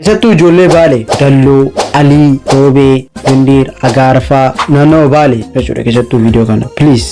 Isattuu ijoollee Baalee Dalloo, Alii, Roobee, Windiir, Agaarfaa naannoo Baalee jechuudha keessattuu viidiyoo kana.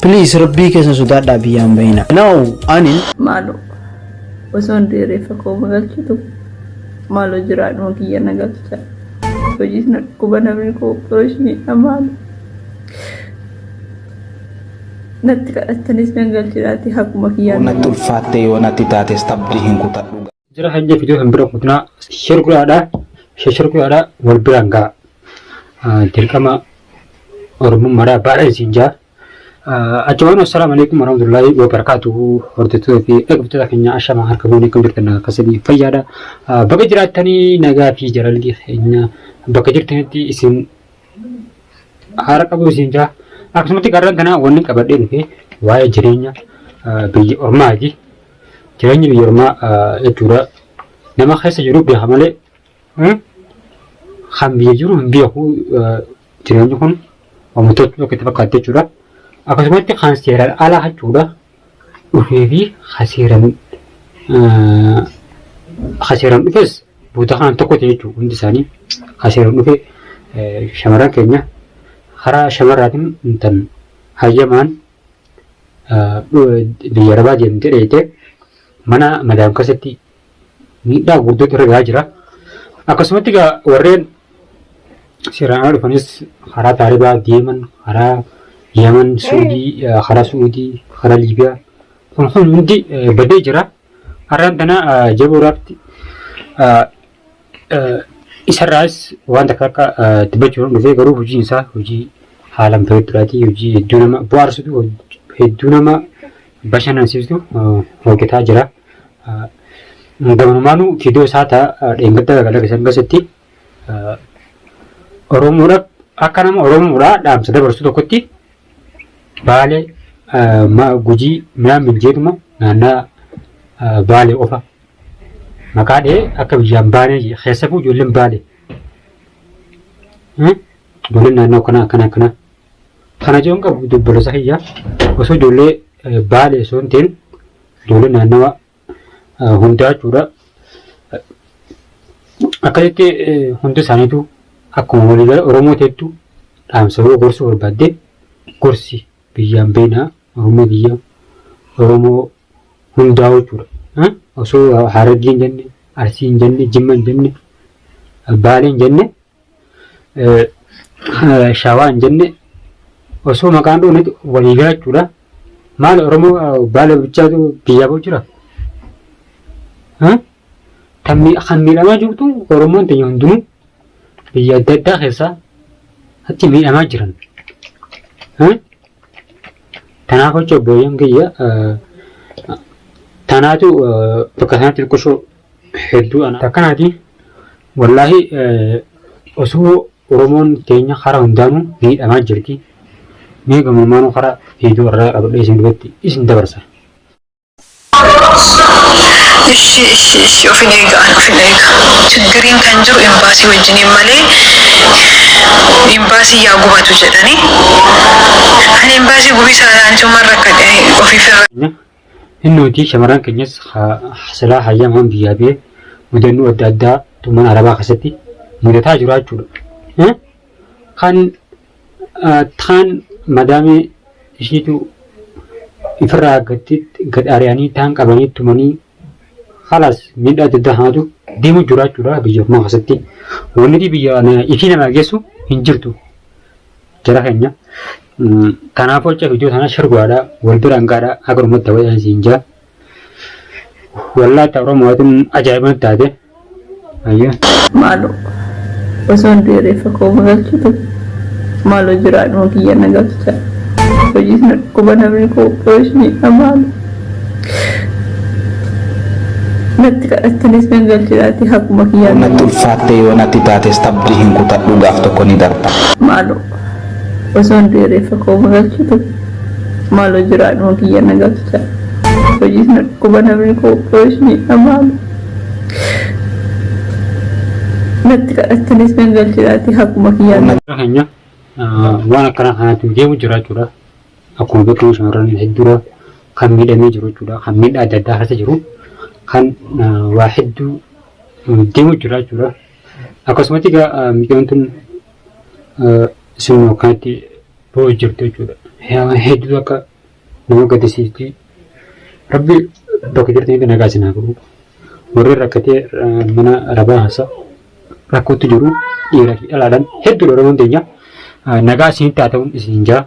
Please rabbii keessa sodaadhaa biyyaan bahina. Now ani maalo osoo hin dheereeffa koo magalchitu maaloo jiraadhuma kiyya nagalcha. Hojiis na dhukkuba namni koo opereeshinii amaalo. Natti kadhattanis nagalchiraati hakuma kiyyaan. Natti ulfaattee yoo natti taates tabdii hin kutadhu. Jira hanja video hambira kutna shirkuraadha wal biranga dirqama Oromoo mara baadha isinja ajawaan assalamu alaykum warahmatullahi wabarakatuh hordoftoota fi dhaggeeffattoota keenya ashama harka boonii kan jirtan akkasii fayyaadha bakka jiraatanii nagaa fi jaalalli keenya bakka jirtanitti isin haara qabu isinja akkasumatti garaan kana wanni qabadhee dhufe waa'ee jireenya biyya Ormaati. Jireenyi biyya Ormaa jechuudha nama keessa jiru beeka malee kan biyya jiru hin beeku jireenyi kun wantoota tokkotti fakkaate jechuudha. Akkasumatti kan seeraan ala jechuudha dhufee fi haseeraan dhufes buuta kanaan tokko ta'e jechuudha hundi isaanii haseeraan dhufe shamarran keenya karaa shamarraatiin tan hayyamaan biyya Arabaa deemtee dheeyite. Mana madam kasatti miidhaa guddoo irra gahaa jira. Akkasumatti warreen seeraan ala dhufanis karaa Taaribaa deeman, karaa Yaman, Suudii, karaa Suudii, karaa Liibiyaa kun hundi badee jira. Har'aan tana jabuuraatti isarraas waan takka akka dibbachuudhaan dhufee garuu hojiin isaa hojii haalaan bareedaati. Hojii hedduu nama bohaarsitu, hedduu nama bashannansiistu hojjetaa jira. Gabanumaanu viidiyoo isaa ta'a dheengadda gala keessatti Oromoodhaaf akka nama Oromoodhaa dhaamsa dabarsu tokkotti Baalee Gujii midhaan minjeetuma naannaa Baalee qofa maqaa dhee akka biyyaan baanee keessafuu ijoolleen Baalee ijoolleen naannoo kana kana jiruun qabu dubbalosa kiyyaa osoo ijoollee Baalee osoo hin ta'in ijoollee naannawa hundaa jechuudha. Akkasitti hundi isaaniitu akkuma waliigala Oromoo ta'ettu dhaamsa gorsuu barbaadde gorsi biyyaan beenaa Oromoo biyya Oromoo hundaa jechuudha. Osoo Harargee hin jenne, Arsii hin jenne, Jimma hin jenne, Baalee hin jenne, Shawaa hin jenne osoo maqaan dhoonetti waliigala jechuudha. Maal Oromoo Baalee bichaatu biyyaa bahu jira? Kan miidhamaa jirtu Oromoon ta'e hundinuu biyya adda addaa keessaa achi miidhamaa jiran. Tanaaf jecha obboleeyyan kiyya tanaatu bakka sanatti xiqqoo hedduu akkanaati. Wallaahi osoo Oromoon teenya karaa hundaanuu miidhamaa jirti. Mee gammummaanuu karaa viidiyoo irraa qabadhee isin duratti isin dabarsa. Ofin eegaa ችግሪን kan jiru imbaasii wajjiniin malee imbaasii yaa gubatu jedhanii ani imbaasii gubisaa aanchuma rakkadhe ofiifirra innuti shamarran keenyas silaa hayyamaan biyyaa bee mudannoo adda addaa tumman Arabaa keessatti mudataa jiru jechuudha. Kan taan madaamee ishiitu ifirraa gad ari'anii taan qabanii tumanii halas miidhaa adda addaa haatu deemu jira jechuudha biyya Ormaa keessatti. Wanni biyya ifii nama geessu hin jirtu jara keenya. Kanaafuu jecha viidiyoo sana shirguudhaa wal bira hangaadhaa akka Oromootti ta'uu siin jira. Wallaahi Oromootiin ajaa'iba taate. Maaloo osoo hin dheereeffa koo magalchitu maaloo jiraadhuma kiyya nagalcha. Hojiis na dhukkuba namni koo opereeshinii amaalo. Natti kadhattanis nagalchiraati hakuma kiyyaan. Natti ulfaattee yoo natti taates tabdii hin kutadhu gaaf tokko ni darba. Maaloo osoo hin dheereeffa koo magalchitu maaloo jiraadhuma kiyya nagalcha. Hojiis na dhukkuba namni koo opereeshinii amaalo. Natti kadhattanis nagalchiraati hakuma kiyyaan. Keenya waan akkana kanatti deemu jira jechuudha. Akkuma beekamu shamarran hedduu kan miidhamee jiru jechuudha. Kan miidhaa adda addaa keessa jiru kan waa hedduu deemu jira jechuudha. akkasumatti egaa miidhamtuun isin kanatti bo'oo jirtu jechuudha. Hedduu akka nama gaddisiisti. Rabbi bakka jirtanitti nagaa isin haa godhu. Warri rakkatee mana arabaa haasaa rakkootti jiru dhiiraa fi dhalaadhaan hedduu Oromoon teenya nagaa isinitti haa ta'uun isin jaa.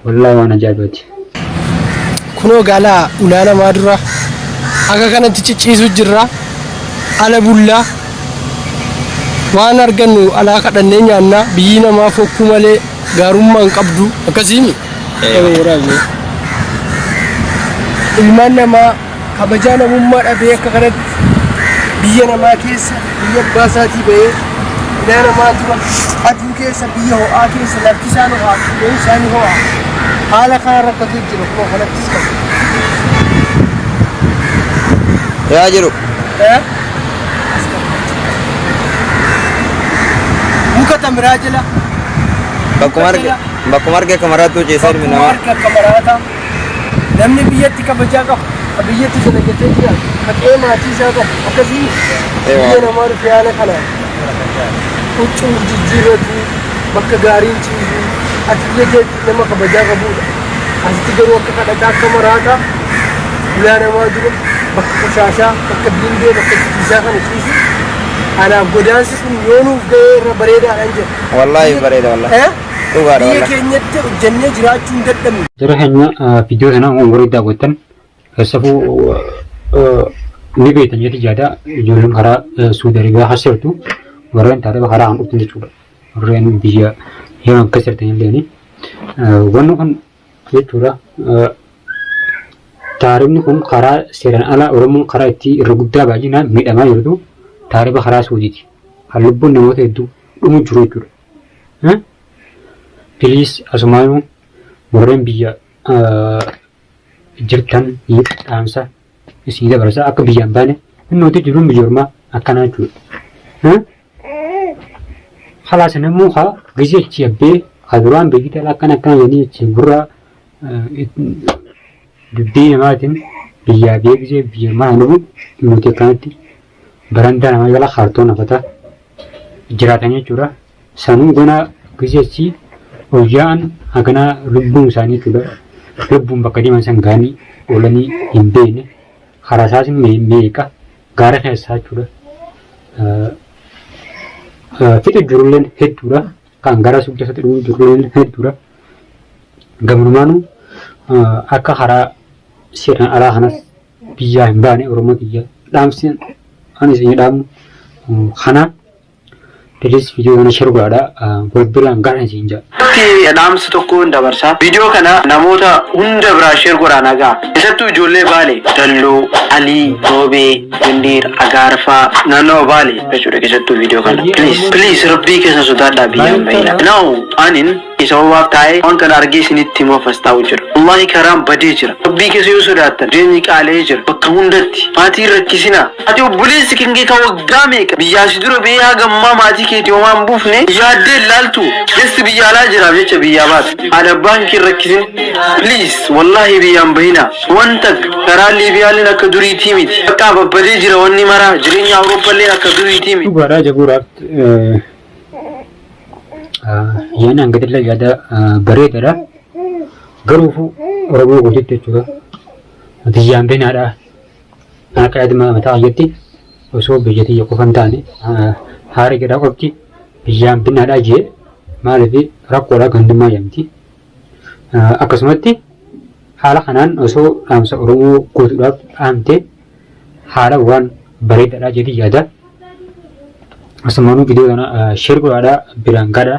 Wallaahi waan ajaa'ibaati. Kunoo gaalaa ulaa namaa dura akka kanatti cicciisu jirra. Ala bullaa waan argannu alaa kadhannee nyaanna biyyi namaa fokkuu malee gaarummaan qabdu akkasiimi. Ilmaan namaa kabajaa namummaa dhabee akka kanatti biyya namaa keessa biyya abbaa isaatii bahee ilaa namaa dura aduu keessa biyya ho'aa keessa lafti isaan ho'aa loon isaanii ho'aa haala kana rakkatu jira kunoo kanattis qabu. Yaa jiru. Muka tamiraa jala. Bakkuma arge kamaraatu ciisaa ilmi namaa. Bakkuma arge kamaraata. Namni biyyatti kabajaa qabu. Biyyatti dalagatee jira. Haqee maatii isaa qabu. Akkasii biyya namaa dhufee haala kanaan. Huccuu jijjiirratu bakka gaariin ciisu. Ati biyya keetti nama kabajaa qabudha. Asitti garuu akka kadhataa akka maraataa ulaa namaa dura bakka qoshaashaa bakka biindee bakka jijjiisaa kana ciisu. Anaaf godaansi kun yoo nuuf ga'ee irra bareedaadhaan jira. Wallaahi bareeda wallaahi. Dhugaadha biyya keenyatti hojjennee jiraachuu hin dadhabne. Jara keenya viidiyoo sana umurii daawwattan keessafuu ni beektan jetti jaada ijoolleen karaa Suudi Arabiyaa hasirtu warreen taarifa karaa kan dhuftan jechuudha. Warreen biyya yoo akkas jirtan illee wanni kun jechuudha. Taarifni kun karaa seeraan alaa Oromoon karaa itti irra guddaa baay'inaan miidhamaa jirtu. Taarifa karaa Suudiiti. Kan lubbuun namoota hedduu dhumu jiru jechuudha. Piliis asumaanuu warreen biyya jirtan dhaamsa isin dabarsa akka biyyaan baane inni jiruun biyya ormaa akkanaa jechuudha. Halaas namuu haa gizee achi yabbee haa duraan beekite akkana jedhanii achi gurra dubbii namaatiin biyyaa beekisee biyya ormaa hin dhufu nuti akkanatti barandaa nama jala kaartoon hafata jiraatan jechuudha. Sanuu gona gizeechi hoji'aan haganaa lubbuun isaanii jechuudha. Lubbuun bakka deeman san gaanii oolanii hin beekne karaa isaas meeqa gaara keessaa jechuudha. Fixa jirulleen hedduudha. Kan gara suuqii keessatti dhufu jirulleen hedduudha. Gamnumaanuu akka karaa seeraan alaa kanas biyyaa hin baane Oromoo biyya dhaamseen anis ini dhaamnu kana Piliis viidiyoo kana shirgaadha walbiraan gara isin jaa. Dhaamsi tokko dabarsaa viidiyoo kana namoota hunda biraa shirgoodhaan nagaa keessattuu ijoollee Baalee Dalloo, Alii, Roobee, Windiir, Agaarfaa naannoo Baalee jechuudha keessattuu viidiyoo kana. Piliis rabbii keessa sodaadhaa biyyaan bahina. Now anin isa waaf taa'ee waan kana argee isinitti himuu taa'u jira. Wallahi karaan badee jira. Rabbii keessa yoo sodaattan jireenyi qaala'ee jira. Bakka hundatti maatii rakkisinaa. Ati obboleessi kingee kan waggaa meeqa biyyaasi dura bee hagammaa maatii keetii homaan buufne yaaddee laaltu keessi biyya alaa jiraaf jecha biyyaa baatu. Haadha abbaan kee rakkisin. Piliis wallahi biyyaan bahina. Wanta karaa Liibiyaaleen akka duriitii miti. Bakka babbadee jira wanni maraa jireenya Awurooppaalleen akka duriitii miti. Dhugaadhaa jabuuraaf yaani hangatilla yaada bareedaadha. Garuufu Oromoo gootitti jechuudha. Biyyaan bahinaadha. Akka yaaduma mataa ayyatti osoo biyyattii yoo qofan taane haara jedhaa qofti biyyaan bahinaadha jee maaliif rakkoodhaa gandummaa jedhamti. Akkasumatti haala kanaan osoo dhaamsa Oromoo gootuudhaaf dhaamte haala waan bareedaadha jedhii yaada. Asumaanuu viidiyoo kana shirgoodha biraan gadha.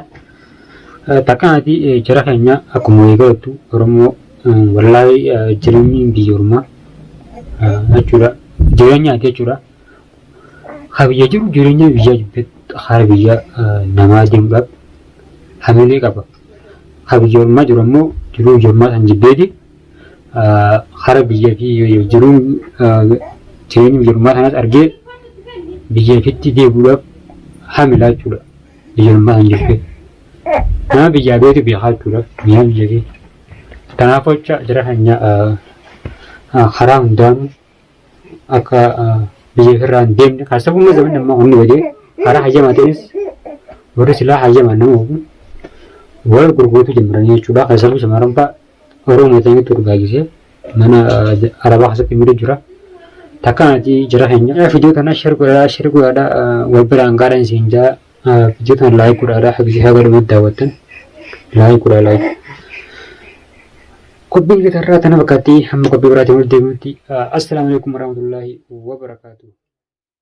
Takkaanati jara keenya akkuma eegaltu Oromoo wallaahi jireenyi biyya ormaa jechuudha. Jireenyaati jechuudha. Habiyya jiru jireenya biyyaa jibbeet haala biyya namaa deemuudhaaf hamilee qaba. Habiyya ormaa jiru ammoo jiruu biyya ormaa san jibbeeti haala biyya fi jiruun jireenya biyya ormaa sanas argee biyya ofiitti deebi'uudhaaf hamilaa jechuudha. Biyya ormaa san jibbee. Nama biyyaa beetu beekaa jechuudha. Biyya biyya kee. Kanaaf jecha jara keenya karaa hundaanuu akka biyya firraan deemne kaasabummaa zaman amma hundi wadee karaa hayyamaatiinis warri silaa hayyamaan nama ogu wal gurguutu jimranii jechuudha. Kaasabuu shamarran fa'a Oromoo ta'anii turgaagisee mana arabaa keessatti miidha jira. Takkaanati jira keenya viidiyoo kana share godhaadha wal biraan gaadhaan isiin jaa viidiyoo kana laayik godhaadha haqisii haga dhumatti daawwattan laayik godhaa laayik. Qophii gitarraa tana fakkaatti hamma qophii biraatiin wal deebinutti assalaamu alaikum warahmatullaahi wabarakaatuh.